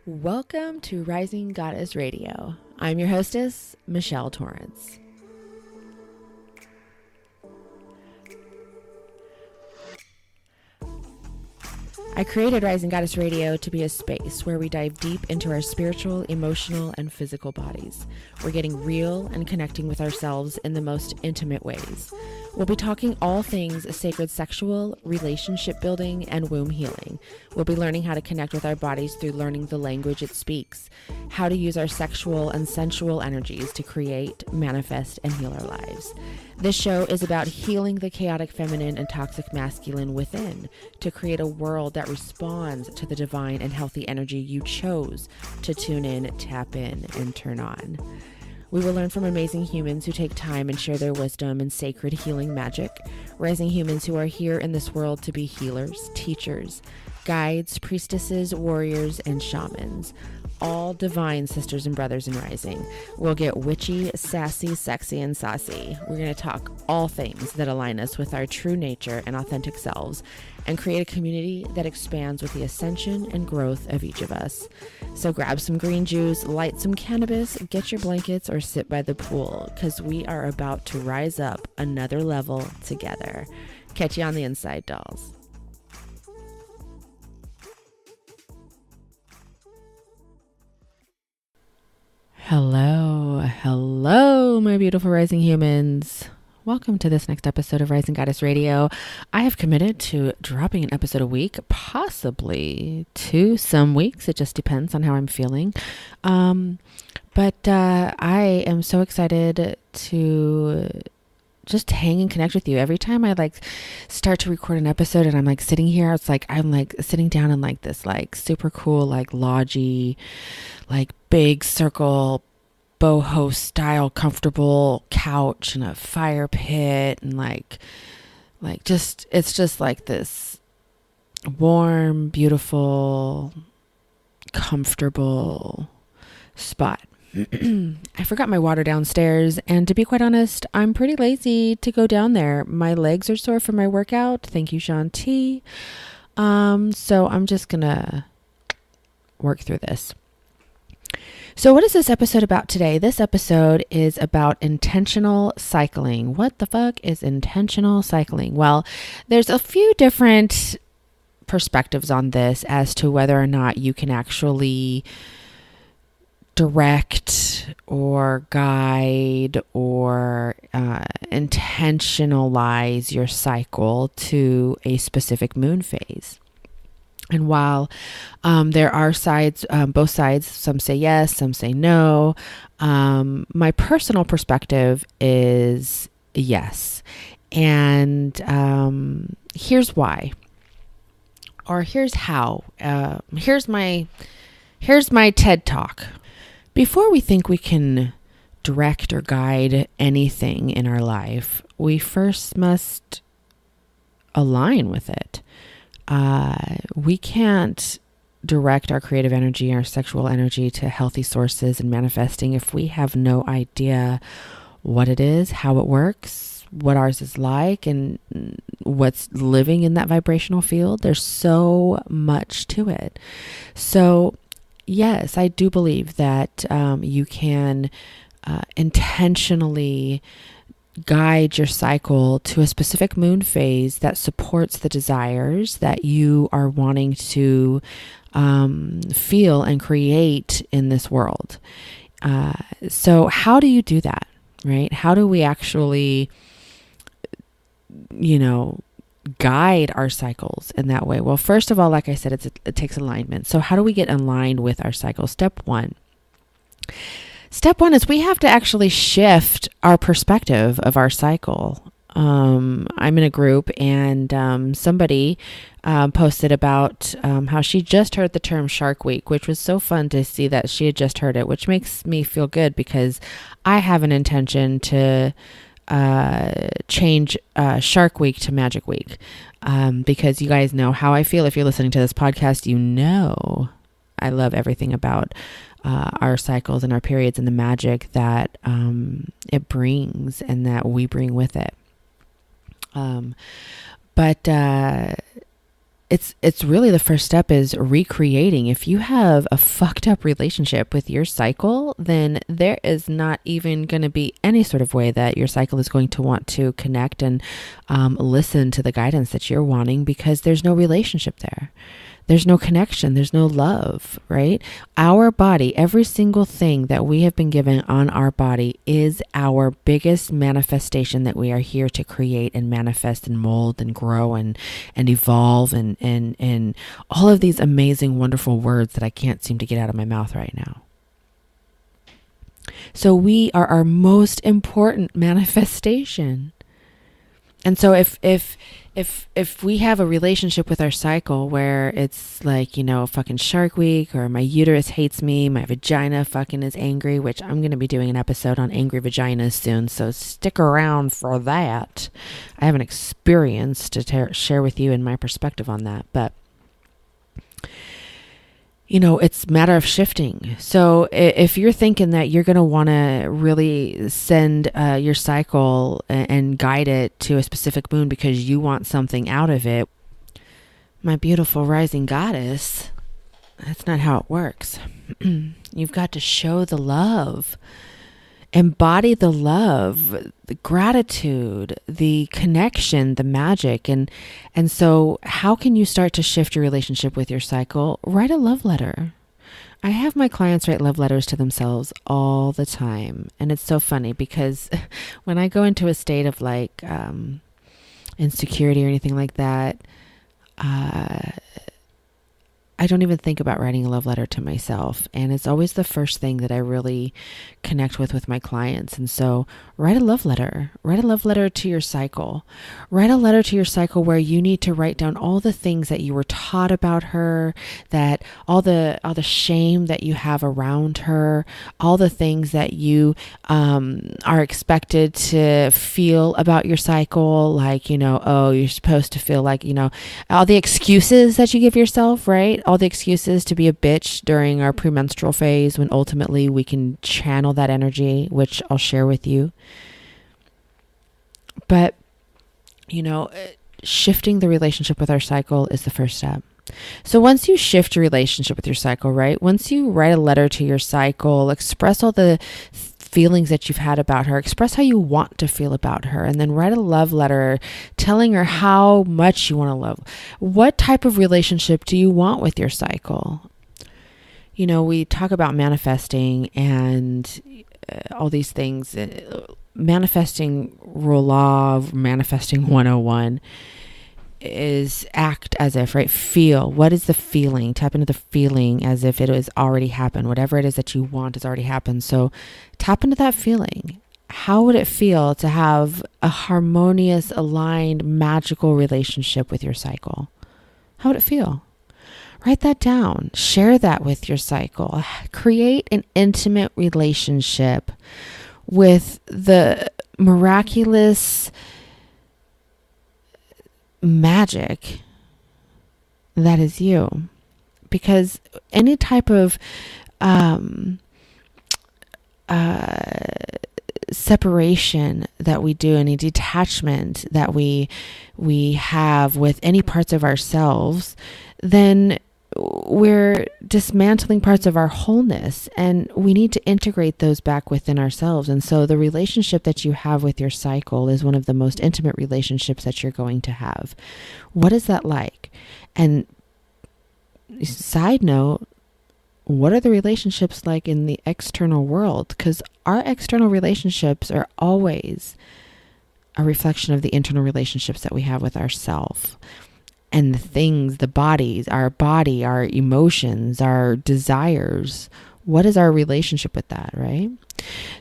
Welcome to Rising Goddess Radio. I'm your hostess, Michelle Torrance. I created Rising Goddess Radio to be a space where we dive deep into our spiritual, emotional, and physical bodies. We're getting real and connecting with ourselves in the most intimate ways. We'll be talking all things sacred sexual, relationship building, and womb healing. We'll be learning how to connect with our bodies through learning the language it speaks, how to use our sexual and sensual energies to create, manifest, and heal our lives. This show is about healing the chaotic feminine and toxic masculine within to create a world that responds to the divine and healthy energy you chose to tune in, tap in, and turn on. We will learn from amazing humans who take time and share their wisdom and sacred healing magic, rising humans who are here in this world to be healers, teachers, guides, priestesses, warriors, and shamans. All divine sisters and brothers in rising. We'll get witchy, sassy, sexy, and saucy. We're going to talk all things that align us with our true nature and authentic selves and create a community that expands with the ascension and growth of each of us. So grab some green juice, light some cannabis, get your blankets, or sit by the pool because we are about to rise up another level together. Catch you on the inside, dolls. Hello, my beautiful rising humans. Welcome to this next episode of Rising Goddess Radio. I have committed to dropping an episode a week, possibly 2 some weeks. It just depends on how I'm feeling. But I am so excited to just hang and connect with you. Every time I start to record an episode and I'm sitting here, it's I'm sitting down in this super cool lodgy big circle boho style comfortable couch and a fire pit and it's just this warm, beautiful, comfortable spot. I forgot my water downstairs, and to be quite honest, I'm pretty lazy to go down there. My legs are sore from my workout. Thank you, Sean T. So I'm just gonna work through this. So what is this episode about today? This episode is about intentional cycling. What the fuck is intentional cycling? Well, there's a few different perspectives on this as to whether or not you can actually direct or guide or intentionalize your cycle to a specific moon phase. And while there are sides, both sides, some say yes, some say no, my personal perspective is yes. And here's why, or here's how. Here's my TED Talk. Before we think we can direct or guide anything in our life, we first must align with it. We can't direct our creative energy, our sexual energy to healthy sources and manifesting if we have no idea what it is, how it works, what ours is like, and what's living in that vibrational field. There's so much to it. So yes, I do believe that you can intentionally guide your cycle to a specific moon phase that supports the desires that you are wanting to feel and create in this world. So how do you do that, right? How do we actually, guide our cycles in that way? Well, first of all, like I said, it takes alignment. So how do we get aligned with our cycle? Step one is we have to actually shift our perspective of our cycle. I'm in a group and somebody posted about how she just heard the term Shark Week, which was so fun to see that she had just heard it, which makes me feel good because I have an intention to change Shark Week to Magic Week because you guys know how I feel. If you're listening to this podcast, you know I love everything about our cycles and our periods and the magic that it brings and that we bring with it. But it's really the first step is recreating. If you have a fucked up relationship with your cycle, then there is not even going to be any sort of way that your cycle is going to want to connect and listen to the guidance that you're wanting, because there's no relationship there. There's no connection. There's no love, right? Our body, every single thing that we have been given on our body is our biggest manifestation that we are here to create and manifest and mold and grow and evolve and all of these amazing, wonderful words that I can't seem to get out of my mouth right now. So we are our most important manifestation. And so if we have a relationship with our cycle where it's like, fucking Shark Week, or my uterus hates me, my vagina fucking is angry, which I'm going to be doing an episode on angry vaginas soon, so stick around for that. I have an experience to share with you and my perspective on that, but it's a matter of shifting. So if you're thinking that you're going to want to really send your cycle and guide it to a specific moon because you want something out of it, my beautiful rising goddess, that's not how it works. You've got to show the love, embody the love, the gratitude, the connection, the magic. And so how can you start to shift your relationship with your cycle? Write a love letter. I have my clients write love letters to themselves all the time. And it's so funny because when I go into a state of like insecurity or anything like that, I don't even think about writing a love letter to myself. And it's always the first thing that I really connect with my clients. And so write a love letter. Write a love letter to your cycle. Write a letter to your cycle where you need to write down all the things that you were taught about her, that all the shame that you have around her, all the things that you are expected to feel about your cycle, like, you're supposed to feel like, all the excuses that you give yourself, right? All the excuses to be a bitch during our premenstrual phase, when ultimately we can channel that energy, which I'll share with you. But, shifting the relationship with our cycle is the first step. So once you shift your relationship with your cycle, right? Once you write a letter to your cycle, express all the feelings that you've had about her, express how you want to feel about her, and then write a love letter telling her how much you want to love. What type of relationship do you want with your cycle? We talk about manifesting and all these things. Manifesting rule law, manifesting 101 is act as if, right? Feel. What is the feeling? Tap into the feeling as if it has already happened. Whatever it is that you want has already happened. So tap into that feeling. How would it feel to have a harmonious, aligned, magical relationship with your cycle? How would it feel? Write that down. Share that with your cycle. Create an intimate relationship with the miraculous magic that is you. Because any type of separation that we do, any detachment that we have with any parts of ourselves, then we're dismantling parts of our wholeness, and we need to integrate those back within ourselves. And so the relationship that you have with your cycle is one of the most intimate relationships that you're going to have. What is that like? And side note, what are the relationships like in the external world? Because our external relationships are always a reflection of the internal relationships that we have with ourselves. And the things, the bodies, our body, our emotions, our desires. What is our relationship with that, right?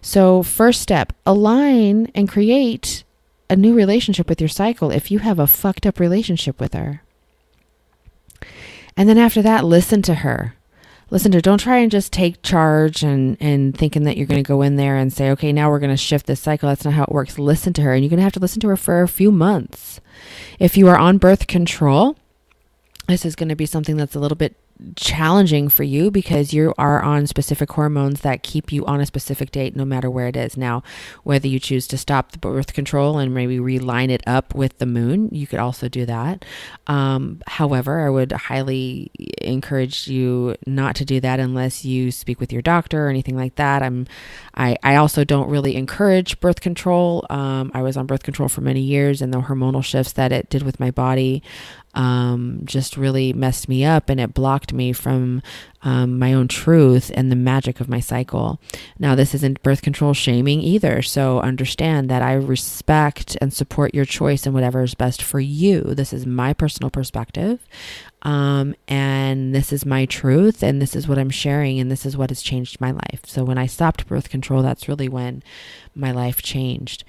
So first step, align and create a new relationship with your cycle if you have a fucked up relationship with her. And then after that, listen to her. Listen to her. Don't try and just take charge and thinking that you're going to go in there and say, okay, now we're going to shift this cycle. That's not how it works. Listen to her. And you're going to have to listen to her for a few months. If you are on birth control, this is going to be something that's a little bit challenging for you because you are on specific hormones that keep you on a specific date no matter where it is. Now, whether you choose to stop the birth control and maybe realign it up with the moon, you could also do that. However, I would highly encourage you not to do that unless you speak with your doctor or anything like that. I also don't really encourage birth control. I was on birth control for many years, and the hormonal shifts that it did with my body just really messed me up, and it blocked me from my own truth and the magic of my cycle. Now, this isn't birth control shaming either, so understand that I respect and support your choice and whatever is best for you. This is my personal perspective, and this is my truth, and this is what I'm sharing, and this is what has changed my life. So when I stopped birth control, that's really when my life changed.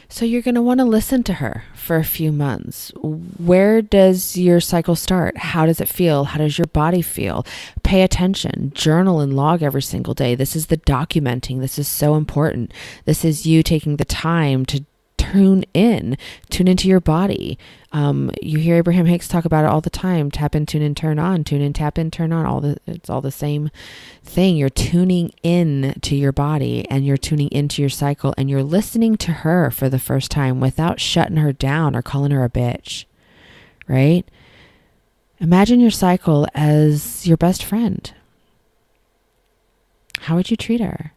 So you're going to want to listen to her for a few months. Where does your cycle start? How does it feel? How does your body feel? Pay attention. Journal and log every single day. This is the documenting. This is so important. This is you taking the time to tune into your body. You hear Abraham Hicks talk about it all the time. Tap in, tune in, turn on, tune in, tap in, turn on. It's all the same thing. You're tuning in to your body, and you're tuning into your cycle, and you're listening to her for the first time without shutting her down or calling her a bitch, right? Imagine your cycle as your best friend. How would you treat her?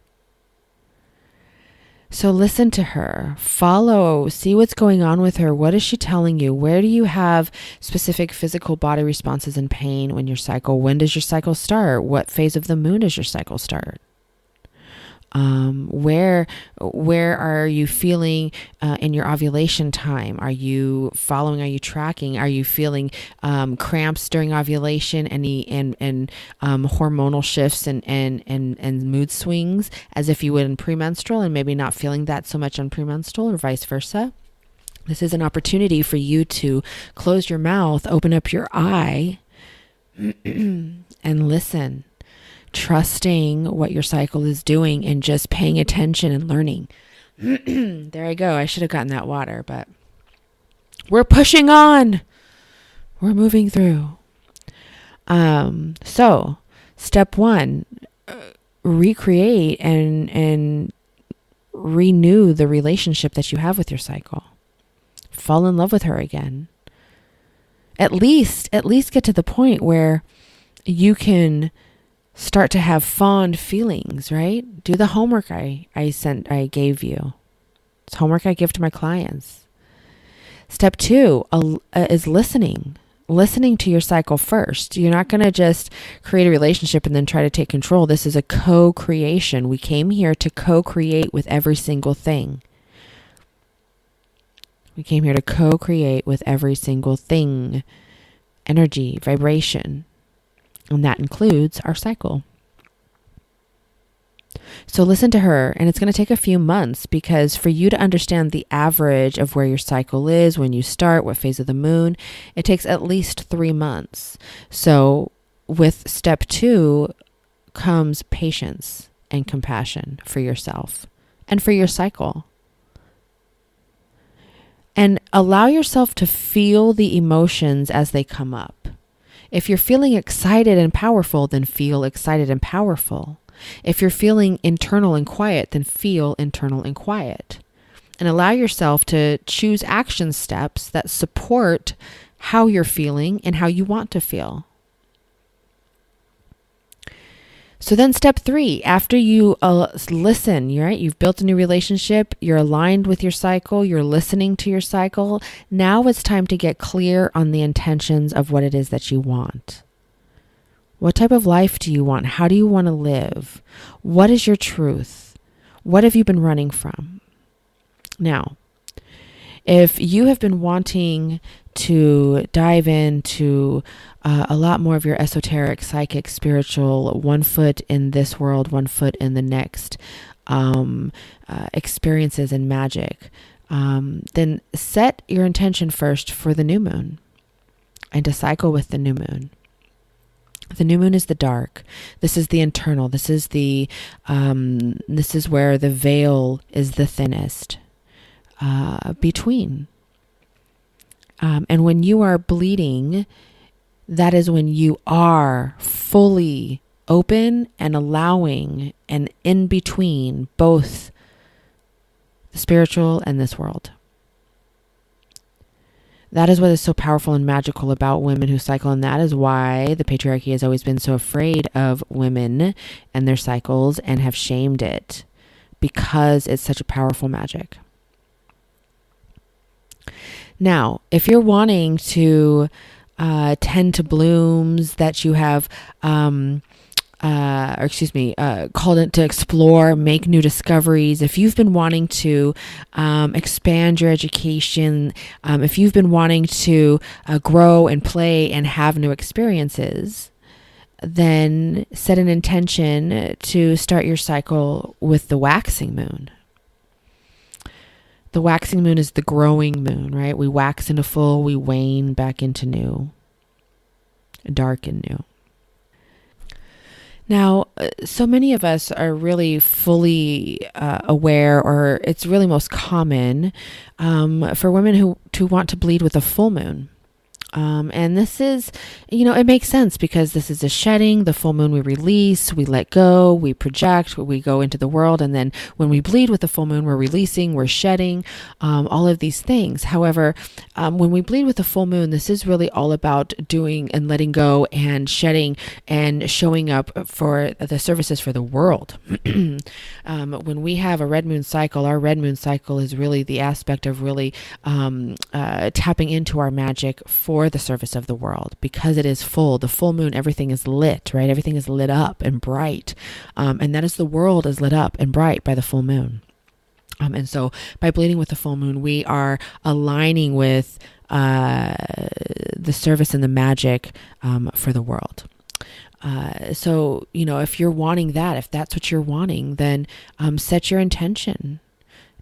So listen to her, follow, see what's going on with her. What is she telling you? Where do you have specific physical body responses and pain when your cycle? When does your cycle start? What phase of the moon does your cycle start? Where are you feeling in your ovulation time? Are you following? Are you tracking? Are you feeling cramps during ovulation? And hormonal shifts and mood swings as if you would in premenstrual, and maybe not feeling that so much on premenstrual, or vice versa? This is an opportunity for you to close your mouth, open up your eye, and listen. Trusting what your cycle is doing and just paying attention and learning. There I go. I should have gotten that water, but we're pushing on. We're moving through. So step one, recreate and renew the relationship that you have with your cycle. Fall in love with her again. At least get to the point where you can start to have fond feelings, right? Do the homework I gave you. It's homework I give to my clients. Step two is listening. Listening to your cycle first. You're not going to just create a relationship and then try to take control. This is a co-creation. We came here to co-create with every single thing. We came here to co-create with every single thing. Energy, vibration. And that includes our cycle. So listen to her, and it's going to take a few months, because for you to understand the average of where your cycle is, when you start, what phase of the moon, it takes at least 3 months. So with step 2 comes patience and compassion for yourself and for your cycle. And allow yourself to feel the emotions as they come up. If you're feeling excited and powerful, then feel excited and powerful. If you're feeling internal and quiet, then feel internal and quiet. And allow yourself to choose action steps that support how you're feeling and how you want to feel. So then step 3, after you listen, right? You've built a new relationship, you're aligned with your cycle, you're listening to your cycle. Now it's time to get clear on the intentions of what it is that you want. What type of life do you want? How do you want to live? What is your truth? What have you been running from? Now, if you have been wanting to dive into a lot more of your esoteric, psychic, spiritual, 1 foot in this world, 1 foot in the next, experiences and magic, then set your intention first for the new moon and to cycle with the new moon. The new moon is the dark. This is the internal. This is where the veil is the thinnest between. And when you are bleeding that is when you are fully open and allowing and in between both the spiritual and this world. That is what is so powerful and magical about women who cycle. And that is why the patriarchy has always been so afraid of women and their cycles and have shamed it, because it's such a powerful magic. Now, if you're wanting to tend to blooms that you have, called it to explore, make new discoveries, if you've been wanting to expand your education, if you've been wanting to grow and play and have new experiences, then set an intention to start your cycle with the waxing moon. The waxing moon is the growing moon, right? We wax into full, we wane back into new, dark and new. Now, so many of us are really fully aware, or it's really most common for women who want to bleed with a full moon. And this is, it makes sense because this is a shedding. The full moon, we release, we let go, we project, we go into the world. And then when we bleed with the full moon, we're releasing, we're shedding, all of these things. However, when we bleed with the full moon, this is really all about doing and letting go and shedding and showing up for the services for the world. When we have a red moon cycle, our red moon cycle is really the aspect of really tapping into our magic for the service of the world, because it is full. The full moon, everything is lit, right? Everything is lit up and bright. And that is the world is lit up and bright by the full moon. And so by bleeding with the full moon, we are aligning with the service and the magic for the world. So, if you're wanting that, if that's what you're wanting, then set your intention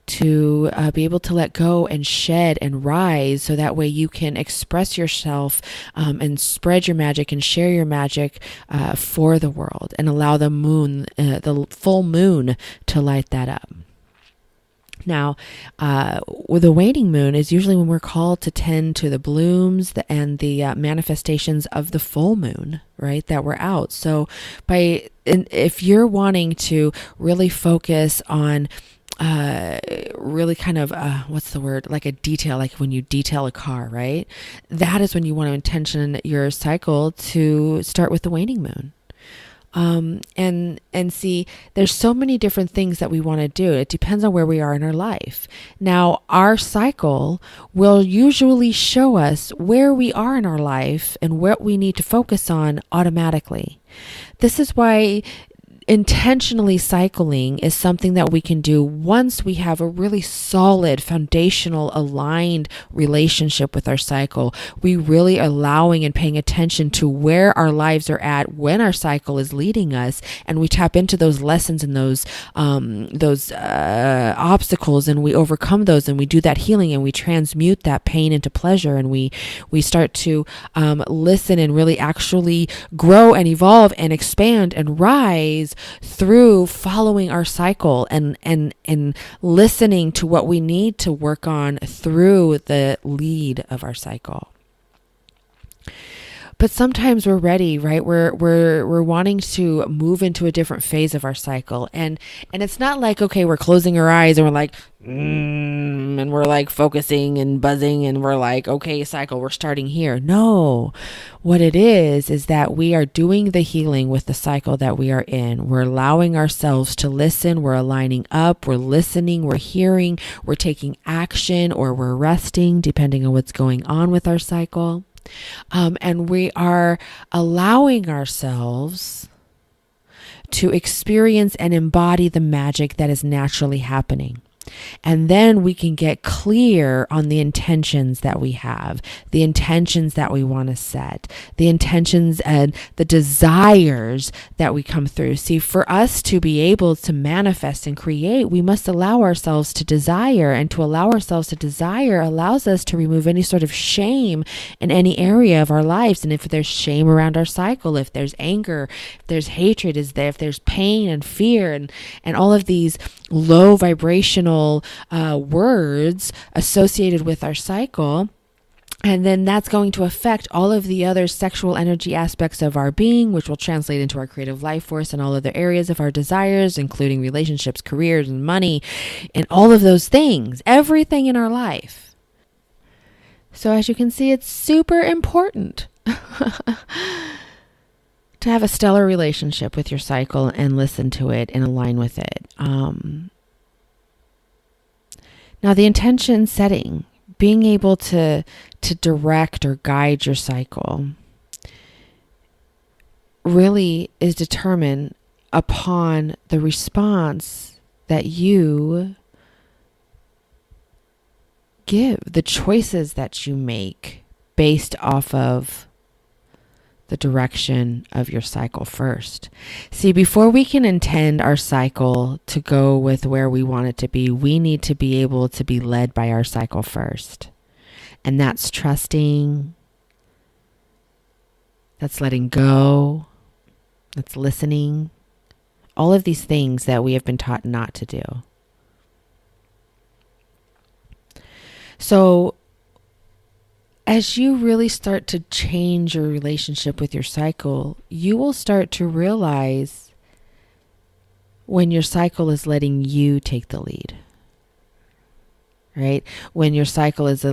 to be able to let go and shed and rise, so that way you can express yourself and spread your magic and share your magic for the world, and allow the moon, the full moon, to light that up. Now, with the waning moon is usually when we're called to tend to the blooms and the manifestations of the full moon, right, that we're out. So if you're wanting to really focus on really kind of, what's the word? Like a detail, like when you detail a car, right? That is when you want to intention your cycle to start with the waning moon. And see, there's so many different things that we want to do. It depends on where we are in our life. Now, our cycle will usually show us where we are in our life and what we need to focus on automatically. This is why intentionally cycling is something that we can do once we have a really solid, foundational, aligned relationship with our cycle. We really allowing and paying attention to where our lives are at when our cycle is leading us, and we tap into those lessons and those obstacles, and we overcome those, and we do that healing, and we transmute that pain into pleasure, and we start to listen and really actually grow and evolve and expand and rise through following our cycle and listening to what we need to work on through the lead of our cycle. But sometimes we're ready, right? We're wanting to move into a different phase of our cycle. And it's not like, okay, we're closing our eyes and we're like, and we're like focusing and buzzing and we're like, okay, cycle, we're starting here. No, what it is that we are doing the healing with the cycle that we are in. We're allowing ourselves to listen. We're aligning up. We're listening. We're hearing. We're taking action, or we're resting, depending on what's going on with our cycle. And we are allowing ourselves to experience and embody the magic that is naturally happening. And then we can get clear on the intentions that we have, the intentions that we want to set, the intentions and the desires that we come through. See, for us to be able to manifest and create, we must allow ourselves to desire, and to allow ourselves to desire allows us to remove any sort of shame in any area of our lives. And if there's shame around our cycle, if there's anger, if there's hatred, if there's pain and fear and all of these low vibrational words associated with our cycle, And then that's going to affect all of the other sexual energy aspects of our being, which will translate into our creative life force and all other areas of our desires, including relationships, careers, and money, and all of those things, everything in our life. So as you can see, it's super important to have a stellar relationship with your cycle and listen to it and align with it. Now, the intention setting, being able to direct or guide your cycle really is determined upon the response that you give, the choices that you make based off of the direction of your cycle first. See, before we can intend our cycle to go with where we want it to be, we need to be able to be led by our cycle first. And that's trusting, that's letting go, that's listening, all of these things that we have been taught not to do. So as you really start to change your relationship with your cycle, you will start to realize when your cycle is letting you take the lead, right? When your cycle is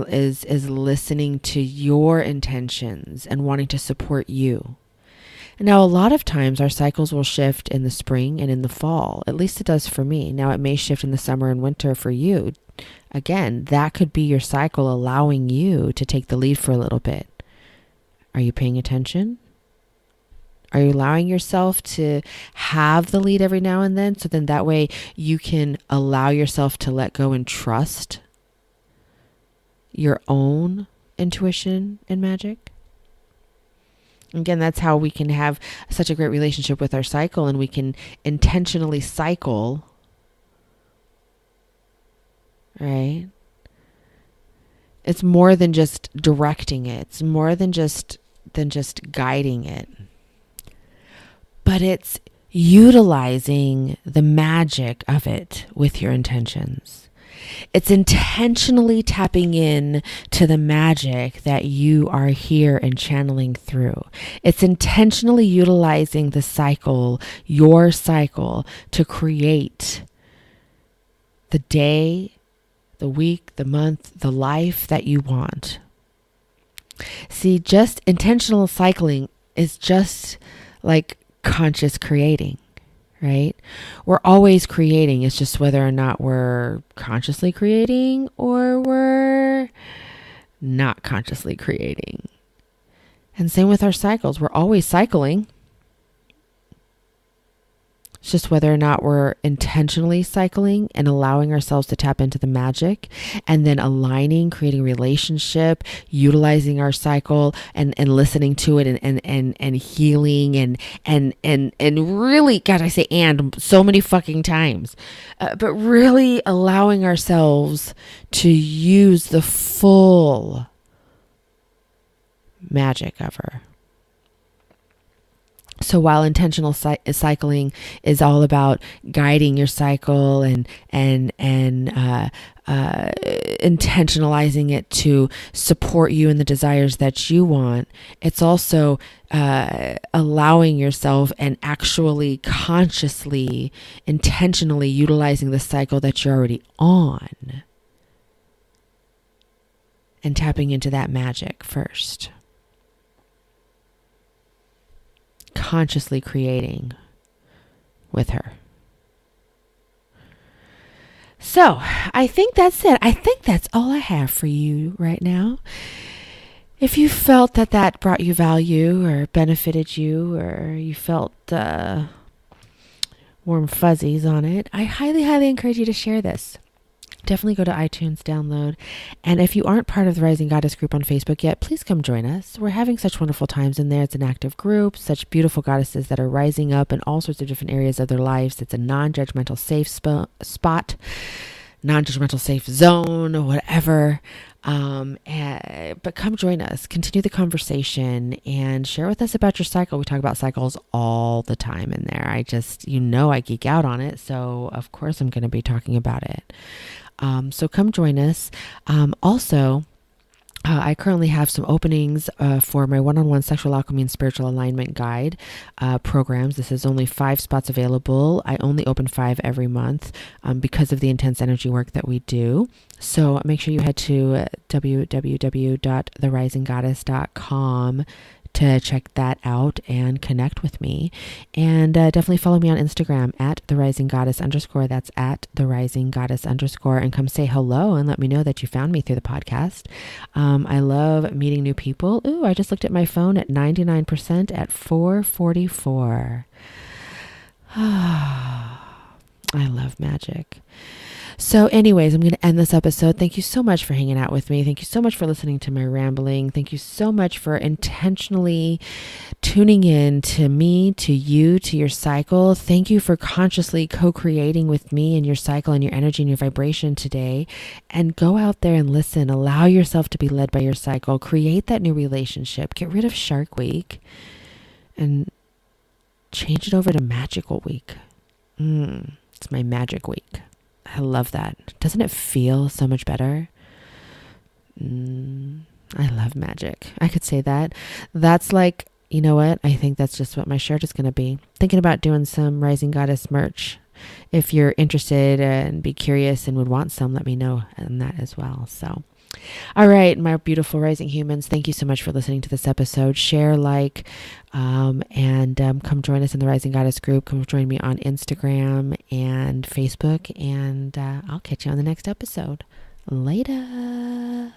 listening to your intentions and wanting to support you. Now, a lot of times our cycles will shift in the spring and in the fall. At least it does for me. Now, it may shift in the summer and winter for you. Again, that could be your cycle allowing you to take the lead for a little bit. Are you paying attention? Are you allowing yourself to have the lead every now and then? So then that way you can allow yourself to let go and trust your own intuition and magic. Again, that's how we can have such a great relationship with our cycle, and we can intentionally cycle, right? It's more than just directing it. It's more than just guiding it. But it's utilizing the magic of it with your intentions. It's intentionally tapping in to the magic that you are here and channeling through. It's intentionally utilizing the cycle, your cycle, to create the day, the week, the month, the life that you want. See, just intentional cycling is just like conscious creating. Right? We're always creating. It's just whether or not we're consciously creating or we're not consciously creating. And same with our cycles. We're always cycling. It's just whether or not we're intentionally cycling and allowing ourselves to tap into the magic, and then aligning, creating relationship, utilizing our cycle and listening to it and healing and really, God, I say and so many fucking times, but really allowing ourselves to use the full magic of her. So while intentional cycling is all about guiding your cycle and intentionalizing it to support you in the desires that you want, it's also allowing yourself and actually consciously, intentionally utilizing the cycle that you're already on and tapping into that magic first. Consciously creating with her. So I think that's it. I think that's all I have for you right now. If you felt that brought you value or benefited you, or you felt warm fuzzies on it, I highly, highly encourage you to share this. Definitely go to iTunes, download. And if you aren't part of the Rising Goddess group on Facebook yet, please come join us. We're having such wonderful times in there. It's an active group, such beautiful goddesses that are rising up in all sorts of different areas of their lives. It's a non-judgmental safe spot, non-judgmental safe zone, whatever. But come join us, continue the conversation, and share with us about your cycle. We talk about cycles all the time in there. I geek out on it. So of course I'm going to be talking about it. So come join us. Also, I currently have some openings for my one-on-one sexual alchemy and spiritual alignment guide programs. This is only 5 spots available. I only open 5 every month because of the intense energy work that we do. So make sure you head to www.therisinggoddess.com to check that out and connect with me. And definitely follow me on Instagram at @therisinggoddess_. That's at @therisinggoddess_. And come say hello and let me know that you found me through the podcast. I love meeting new people. Ooh, I just looked at my phone at 99% at 4:44. I love magic. So anyways, I'm going to end this episode. Thank you so much for hanging out with me. Thank you so much for listening to my rambling. Thank you so much for intentionally tuning in to me, to you, to your cycle. Thank you for consciously co-creating with me and your cycle and your energy and your vibration today. And go out there and listen. Allow yourself to be led by your cycle. Create that new relationship. Get rid of Shark Week and change it over to Magical Week. It's my magic week. I love that. Doesn't it feel so much better? I love magic. I could say that. That's like, you know what? I think that's just what my shirt is going to be. Thinking about doing some Rising Goddess merch. If you're interested and be curious and would want some, let me know on that as well. So, all right, my beautiful rising humans, thank you so much for listening to this episode. Share, like, and come join us in the Rising Goddess group. Come join me on Instagram and Facebook, and I'll catch you on the next episode. Later.